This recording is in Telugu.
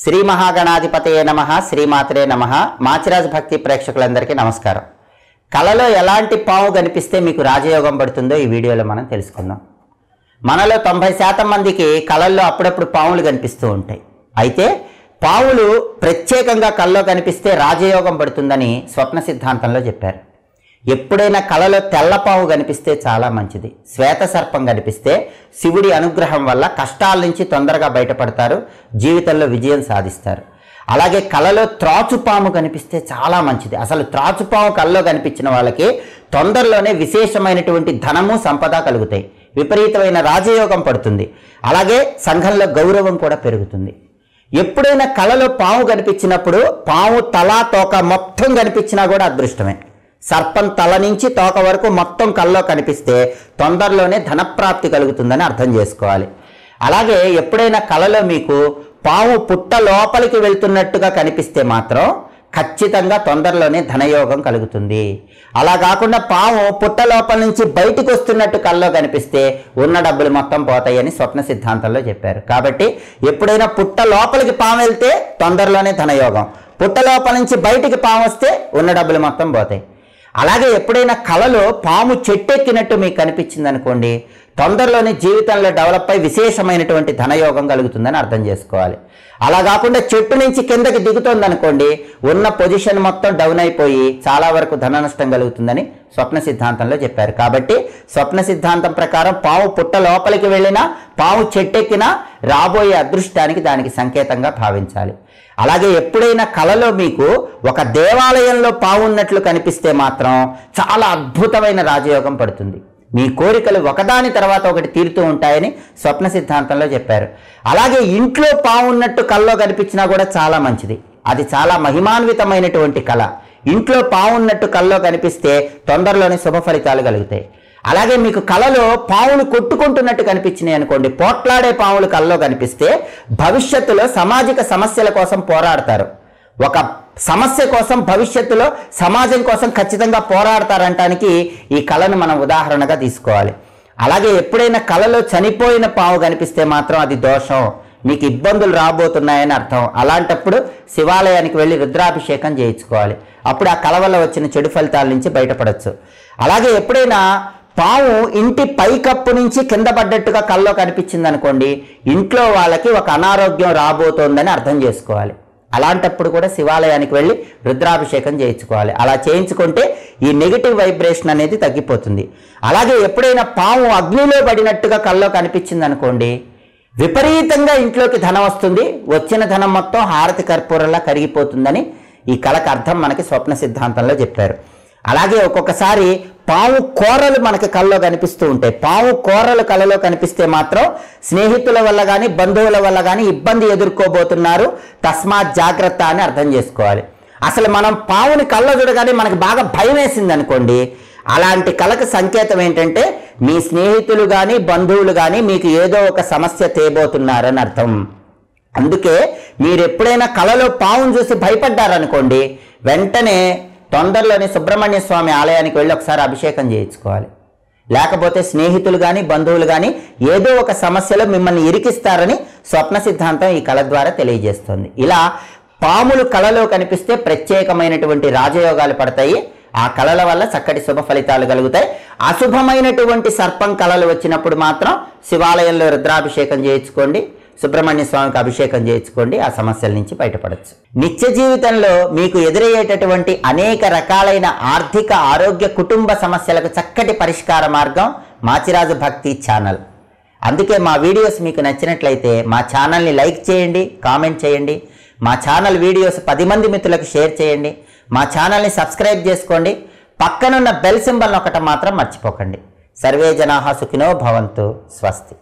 శ్రీ మహాగణాధిపతయే నమః, శ్రీమాత్రే నమః. మాచిరాజు భక్తి ప్రేక్షకులందరికీ నమస్కారం. కళలో ఎలాంటి పాము కనిపిస్తే మీకు రాజయోగం పడుతుందో ఈ వీడియోలో మనం తెలుసుకుందాం. మనలో 90% మందికి కళల్లో అప్పుడప్పుడు పాములు కనిపిస్తూ ఉంటాయి. అయితే పాములు ప్రత్యేకంగా కళ్ళలో కనిపిస్తే రాజయోగం పడుతుందని స్వప్న సిద్ధాంతంలో చెప్పారు. ఎప్పుడైనా కళలో తెల్లపాము కనిపిస్తే చాలా మంచిది. శ్వేత సర్పం కనిపిస్తే శివుడి అనుగ్రహం వల్ల కష్టాల నుంచి తొందరగా బయటపడతారు, జీవితంలో విజయం సాధిస్తారు. అలాగే కళలో త్రాచుపాము కనిపిస్తే చాలా మంచిది. అసలు త్రాచుపాము కళ్ళలో కనిపించిన వాళ్ళకి తొందరలోనే విశేషమైనటువంటి ధనము సంపద కలుగుతాయి, విపరీతమైన రాజయోగం పడుతుంది. అలాగే సంఘంలో గౌరవం కూడా పెరుగుతుంది. ఎప్పుడైనా కళలో పాము కనిపించినప్పుడు పాము తల తోక మొత్తం కనిపించినా కూడా అదృష్టమే. సర్పం తల నుంచి తోక వరకు మొత్తం కళ్ళలో కనిపిస్తే తొందరలోనే ధనప్రాప్తి కలుగుతుందని అర్థం చేసుకోవాలి. అలాగే ఎప్పుడైనా కళలో మీకు పాము పుట్ట లోపలికి వెళ్తున్నట్టుగా కనిపిస్తే మాత్రం ఖచ్చితంగా తొందరలోనే ధనయోగం కలుగుతుంది. అలా కాకుండా పాము పుట్ట లోపల నుంచి బయటికి వస్తున్నట్టు కళ్ళలో కనిపిస్తే ఉన్న డబ్బులు మొత్తం పోతాయని స్వప్న సిద్ధాంతంలో చెప్పారు. కాబట్టి ఎప్పుడైనా పుట్ట లోపలికి పాము వెళ్తే తొందరలోనే ధనయోగం, పుట్ట లోపల నుంచి బయటికి పాము వస్తే ఉన్న డబ్బులు మొత్తం పోతాయి. అలాగే ఎప్పుడైనా కళలో పాము చెట్టెక్కినట్టు మీకు కనిపించింది అనుకోండి, తొందరలోనే జీవితంలో డెవలప్ అయి విశేషమైనటువంటి ధనయోగం కలుగుతుందని అర్థం చేసుకోవాలి. అలా కాకుండా చెట్టు నుంచి కిందకి దిగుతుంది అనుకోండి, ఉన్న పొజిషన్ మొత్తం డౌన్ అయిపోయి చాలా వరకు ధన నష్టం కలుగుతుందని స్వప్న సిద్ధాంతంలో చెప్పారు. కాబట్టి స్వప్న సిద్ధాంతం ప్రకారం పాము పుట్ట లోపలికి వెళ్ళినా, పాము చెట్టెక్కినా రాబోయే అదృష్టానికి దానికి సంకేతంగా భావించాలి. అలాగే ఎప్పుడైనా కళలో మీకు ఒక దేవాలయంలో పాము ఉన్నట్లు కనిపిస్తే మాత్రం చాలా అద్భుతమైన రాజయోగం పడుతుంది. మీ కోరికలు ఒకదాని తర్వాత ఒకటి తీరుతూ ఉంటాయని స్వప్న సిద్ధాంతంలో చెప్పారు. అలాగే ఇంట్లో పాము ఉన్నట్టు కళలో కనిపించినా కూడా చాలా మంచిది. అది చాలా మహిమాన్వితమైనటువంటి కళ. ఇంట్లో పాము ఉన్నట్టు కళలో కనిపిస్తే తొందరలోనే శుభ ఫలితాలు కలుగుతాయి. అలాగే మీకు కళలో పాములు కొట్టుకుంటున్నట్టు కనిపించినాయి అనుకోండి, పోట్లాడే పాములు కళలో కనిపిస్తే భవిష్యత్తులో సామాజిక సమస్యల కోసం పోరాడతారు. ఒక సమస్య కోసం భవిష్యత్తులో సమాజం కోసం ఖచ్చితంగా పోరాడతారంటానికి ఈ కళను మనం ఉదాహరణగా తీసుకోవాలి. అలాగే ఎప్పుడైనా కళలో చనిపోయిన పాము కనిపిస్తే మాత్రం అది దోషం, మీకు ఇబ్బందులు రాబోతున్నాయని అర్థం. అలాంటప్పుడు శివాలయానికి వెళ్ళి రుద్రాభిషేకం చేయించుకోవాలి. అప్పుడు ఆ కళ వల్ల వచ్చిన చెడు ఫలితాల నుంచి బయటపడవచ్చు. అలాగే ఎప్పుడైనా పాము ఇంటి పైకప్పు నుంచి కింద పడ్డట్టుగా కళ్ళలో కనిపించింది అనుకోండి, ఇంట్లో వాళ్ళకి ఒక అనారోగ్యం రాబోతోందని అర్థం చేసుకోవాలి. అలాంటప్పుడు కూడా శివాలయానికి వెళ్ళి రుద్రాభిషేకం చేయించుకోవాలి. అలా చేయించుకుంటే ఈ నెగిటివ్ వైబ్రేషన్ అనేది తగ్గిపోతుంది. అలాగే ఎప్పుడైనా పాము అగ్నిలో పడినట్టుగా కళ్ళలో కనిపించింది అనుకోండి, విపరీతంగా ఇంట్లోకి ధనం వస్తుంది, వచ్చిన ధనం మొత్తం హారతి కర్పూరంలా కరిగిపోతుందని ఈ కళకు అర్థం మనకి స్వప్న సిద్ధాంతంలో చెప్పారు. అలాగే ఒక్కొక్కసారి పాము కూరలు మనకి కళ్ళలో కనిపిస్తూ ఉంటాయి. పాము కూరలు కళ్ళలో కనిపిస్తే మాత్రం స్నేహితుల వల్ల కానీ బంధువుల వల్ల కానీ ఇబ్బంది ఎదుర్కోబోతున్నారు, తస్మాత్ జాగ్రత్త అని అర్థం చేసుకోవాలి. అసలు మనం పావుని కళ్ళలో చూడగానే మనకు బాగా భయం వేసింది అనుకోండి, అలాంటి కళకు సంకేతం ఏంటంటే మీ స్నేహితులు కానీ బంధువులు కానీ మీకు ఏదో ఒక సమస్య తేబోతున్నారని అర్థం. అందుకే మీరు ఎప్పుడైనా కళలో పావును చూసి భయపడ్డారనుకోండి, వెంటనే తొందరలోనే సుబ్రహ్మణ్య స్వామి ఆలయానికి వెళ్ళి ఒకసారి అభిషేకం చేయించుకోవాలి. లేకపోతే స్నేహితులు కానీ బంధువులు కానీ ఏదో ఒక సమస్యలో మిమ్మల్ని ఇరికిస్తారని స్వప్న సిద్ధాంతం ఈ కళ ద్వారా తెలియజేస్తుంది. ఇలా పాములు కళలో కనిపిస్తే ప్రత్యేకమైనటువంటి రాజయోగాలు పడతాయి. ఆ కళల వల్ల చక్కటి శుభ ఫలితాలు కలుగుతాయి. అశుభమైనటువంటి సర్పం కళలు వచ్చినప్పుడు మాత్రం శివాలయంలో రుద్రాభిషేకం చేయించుకోండి, సుబ్రహ్మణ్య స్వామికి అభిషేకం చేయించుకోండి, ఆ సమస్యల నుంచి బయటపడవచ్చు. నిత్య జీవితంలో మీకు ఎదురయ్యేటటువంటి అనేక రకాలైన ఆర్థిక, ఆరోగ్య, కుటుంబ సమస్యలకు చక్కటి పరిష్కార మార్గం మాచిరాజు భక్తి ఛానల్. అందుకే మా వీడియోస్ మీకు నచ్చినట్లయితే మా ఛానల్ని లైక్ చేయండి, కామెంట్ చేయండి. మా ఛానల్ వీడియోస్ 10 మంది మిత్రులకు షేర్ చేయండి. మా ఛానల్ని సబ్స్క్రైబ్ చేసుకోండి. పక్కనున్న బెల్ సింబల్ నొక్కటం మాత్రం మర్చిపోకండి. సర్వే జనాః సుఖినో భవంతు. స్వస్తి.